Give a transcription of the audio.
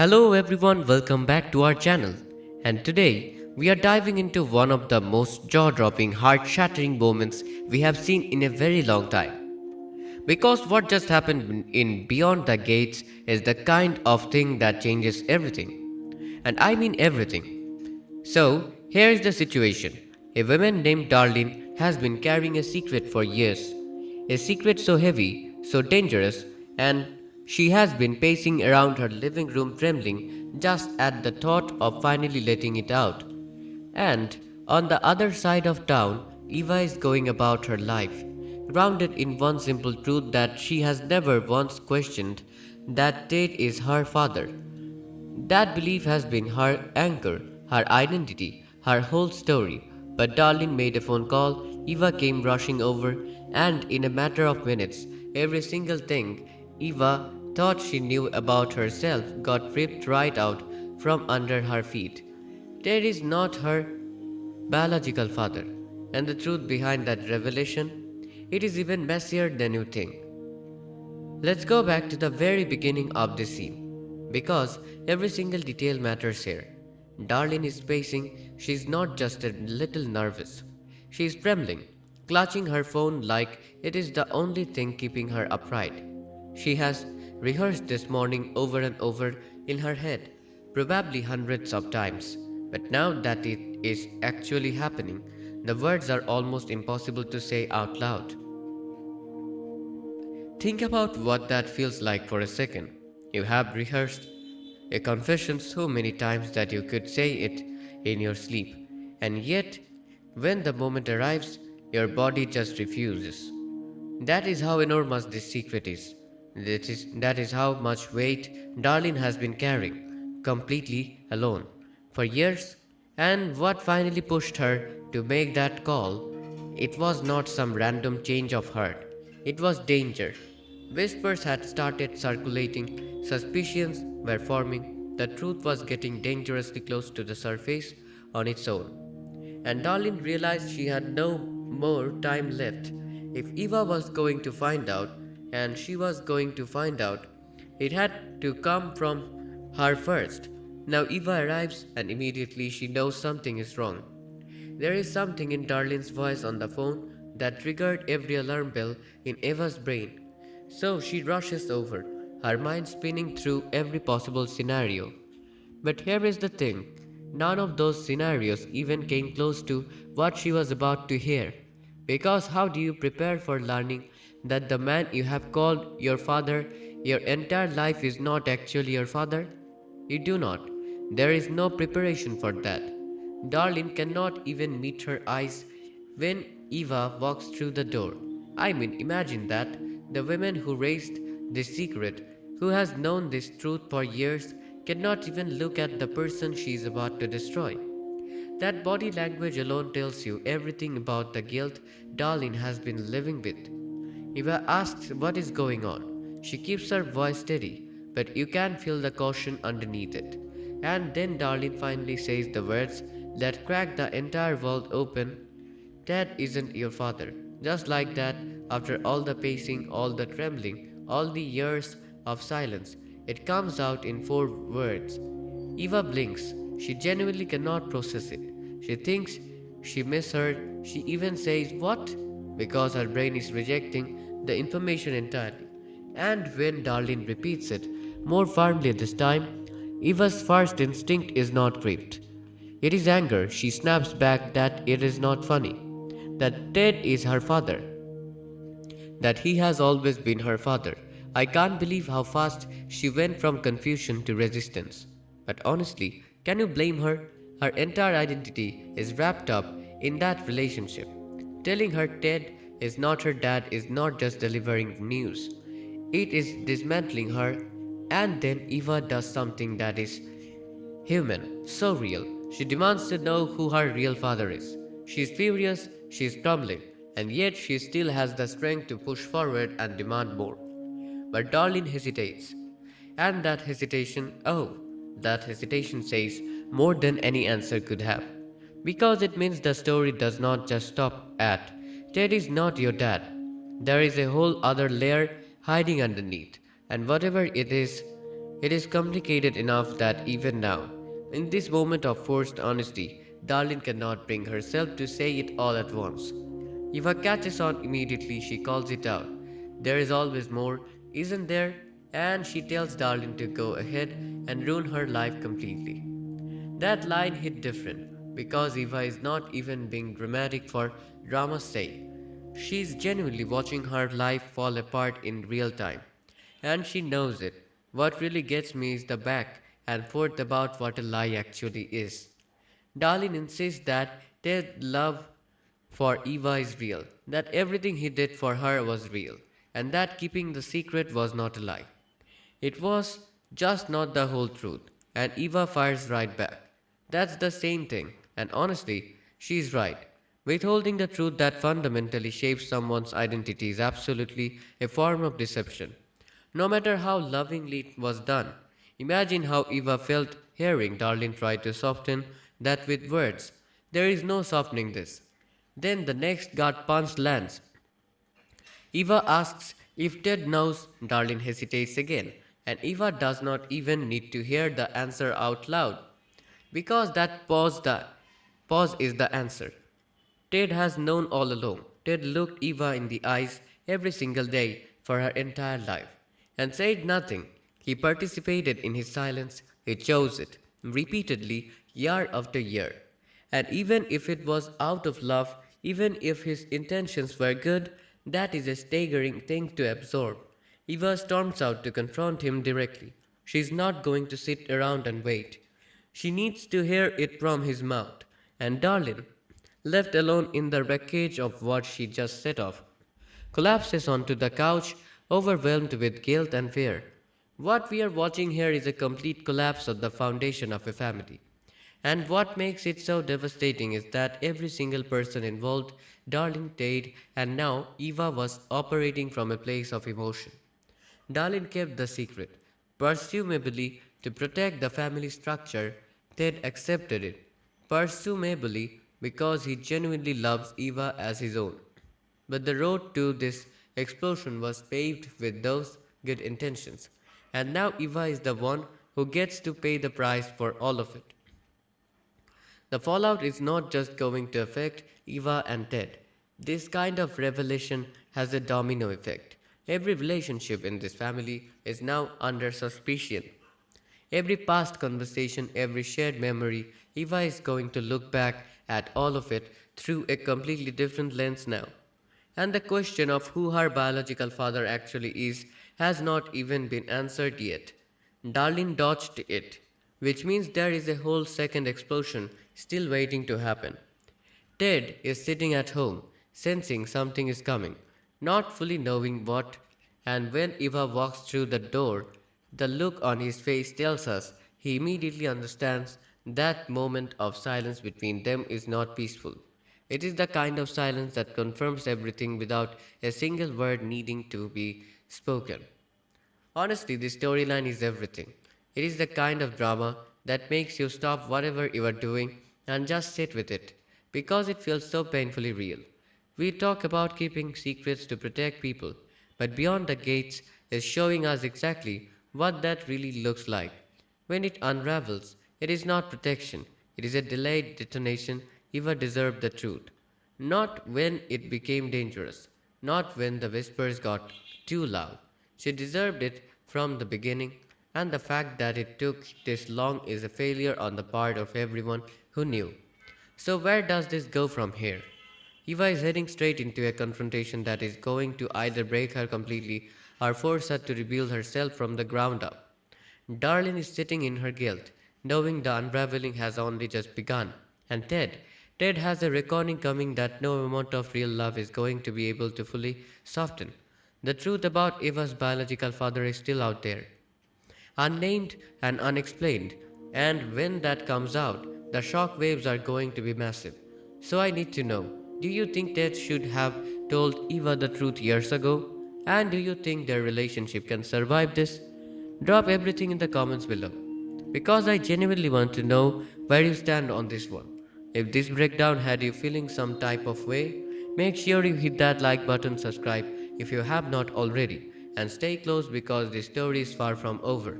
Hello everyone, welcome back to our channel. And today we are diving into one of the most jaw-dropping, heart-shattering moments we have seen in a very long time. Because what just happened in Beyond the Gates is the kind of thing that changes everything. And I mean everything. So, here is the situation. A woman named Darlene has been carrying a secret for years. A secret so heavy, so dangerous, and she has been pacing around her living room trembling just at the thought of finally letting it out. And on the other side of town, Eva is going about her life, grounded in one simple truth that she has never once questioned, that Ted is her father. That belief has been her anchor, her identity, her whole story. But Darlene made a phone call, Eva came rushing over, and in a matter of minutes, every single thing Eva thought she knew about herself got ripped right out from under her feet. Ted is not her biological father, and the truth behind that revelation, it is even messier than you think. Let's go back to the very beginning of this scene, because every single detail matters here. Darlene is pacing, she's not just a little nervous. She's trembling, clutching her phone like it is the only thing keeping her upright. She has rehearsed this morning over and over in her head, probably hundreds of times. But now that it is actually happening, the words are almost impossible to say out loud. Think about what that feels like for a second. You have rehearsed a confession so many times that you could say it in your sleep, and yet, when the moment arrives, your body just refuses. That is how enormous this secret is. That is how much weight Darlene has been carrying, completely alone, for years. And what finally pushed her to make that call? It was not some random change of heart, it was danger. Whispers had started circulating, suspicions were forming, the truth was getting dangerously close to the surface on its own. And Darlene realized she had no more time left. If Eva was going to find out, and she was going to find out, it had to come from her first. Now Eva arrives, and immediately she knows something is wrong. There is something in Darlene's voice on the phone that triggered every alarm bell in Eva's brain. So she rushes over, her mind spinning through every possible scenario. But here is the thing, none of those scenarios even came close to what she was about to hear. Because how do you prepare for learning that the man you have called your father your entire life is not actually your father? You do not. There is no preparation for that. Darlene cannot even meet her eyes when Eva walks through the door. I mean, imagine that the woman who raised this secret, who has known this truth for years, cannot even look at the person she is about to destroy. That body language alone tells you everything about the guilt Darlene has been living with. Eva asks what is going on. She keeps her voice steady, but you can feel the caution underneath it. And then Darlene finally says the words that crack the entire world open. Dad isn't your father. Just like that, after all the pacing, all the trembling, all the years of silence, it comes out in four words. Eva blinks. She genuinely cannot process it. She thinks she misheard. She even says, "What?" because her brain is rejecting the information entirely. And when Darlene repeats it, more firmly this time, Eva's first instinct is not grief. It is anger. She snaps back that it is not funny, that Ted is her father, that he has always been her father. I can't believe how fast she went from confusion to resistance. But honestly, can you blame her? Her entire identity is wrapped up in that relationship. Telling her Ted is not her dad is not just delivering news, it is dismantling her. And then Eva does something that is human, so real. She demands to know who her real father is. She is furious, she is trembling, and yet she still has the strength to push forward and demand more. But Darlene hesitates. And that hesitation says more than any answer could have. Because it means the story does not just stop at Ted is not your dad. There is a whole other layer hiding underneath, and whatever it is, It is complicated enough that even now, in this moment of forced honesty, Darlene cannot bring herself to say it all at once. Eva catches on immediately, she calls it out. There is always more, isn't there? And she tells Darlene to go ahead and ruin her life completely. That line hit different because Eva is not even being dramatic for drama's sake. She's genuinely watching her life fall apart in real time. And she knows it. What really gets me is the back and forth about what a lie actually is. Darlene insists that Ted's love for Eva is real, that everything he did for her was real, and that keeping the secret was not a lie. It was just not the whole truth, and Eva fires right back. That's the same thing, and honestly, she's right. Withholding the truth that fundamentally shapes someone's identity is absolutely a form of deception. No matter how lovingly it was done. Imagine how Eva felt hearing Darlene try to soften that with words. There is no softening this. Then the next gut punch lands. Eva asks if Ted knows. Darlene hesitates again, and Eva does not even need to hear the answer out loud because that pause is the answer. Ted has known all along. Ted looked Eva in the eyes every single day for her entire life and said nothing. He participated in his silence, he chose it repeatedly, year after year. And even if it was out of love, even if his intentions were good, that is a staggering thing to absorb. Eva storms out to confront him directly. She's not going to sit around and wait. She needs to hear it from his mouth. And Darlin, left alone in the wreckage of what she just set off, collapses onto the couch, overwhelmed with guilt and fear. What we are watching here is a complete collapse of the foundation of a family. And what makes it so devastating is that every single person involved, Darlene, Tate, and now Eva, was operating from a place of emotion. Darlene kept the secret, presumably to protect the family structure. Ted accepted it, presumably because he genuinely loves Eva as his own. But the road to this explosion was paved with those good intentions, and now Eva is the one who gets to pay the price for all of it. The fallout is not just going to affect Eva and Ted. This kind of revelation has a domino effect. Every relationship in this family is now under suspicion. Every past conversation, every shared memory, Eva is going to look back at all of it through a completely different lens now. And the question of who her biological father actually is has not even been answered yet. Darlene dodged it, which means there is a whole second explosion still waiting to happen. Ted is sitting at home, sensing something is coming, not fully knowing what, and when Eva walks through the door, the look on his face tells us he immediately understands that moment of silence between them is not peaceful. It is the kind of silence that confirms everything without a single word needing to be spoken. Honestly, this storyline is everything. It is the kind of drama that makes you stop whatever you are doing and just sit with it because it feels so painfully real. We talk about keeping secrets to protect people, but Beyond the Gates is showing us exactly what that really looks like. When it unravels, it is not protection, it is a delayed detonation. Eva deserved the truth. Not when it became dangerous, not when the whispers got too loud. She deserved it from the beginning, and the fact that it took this long is a failure on the part of everyone who knew. So, where does this go from here? Eva is heading straight into a confrontation that is going to either break her completely or force her to rebuild herself from the ground up. Darlene is sitting in her guilt, knowing the unraveling has only just begun. And Ted has a reckoning coming that no amount of real love is going to be able to fully soften. The truth about Eva's biological father is still out there, unnamed and unexplained, and when that comes out, the shock waves are going to be massive. So I need to know, do you think Ted should have told Eva the truth years ago? And do you think their relationship can survive this? Drop everything in the comments below. Because I genuinely want to know where you stand on this one. If this breakdown had you feeling some type of way, make sure you hit that like button, subscribe if you have not already, and stay close because this story is far from over.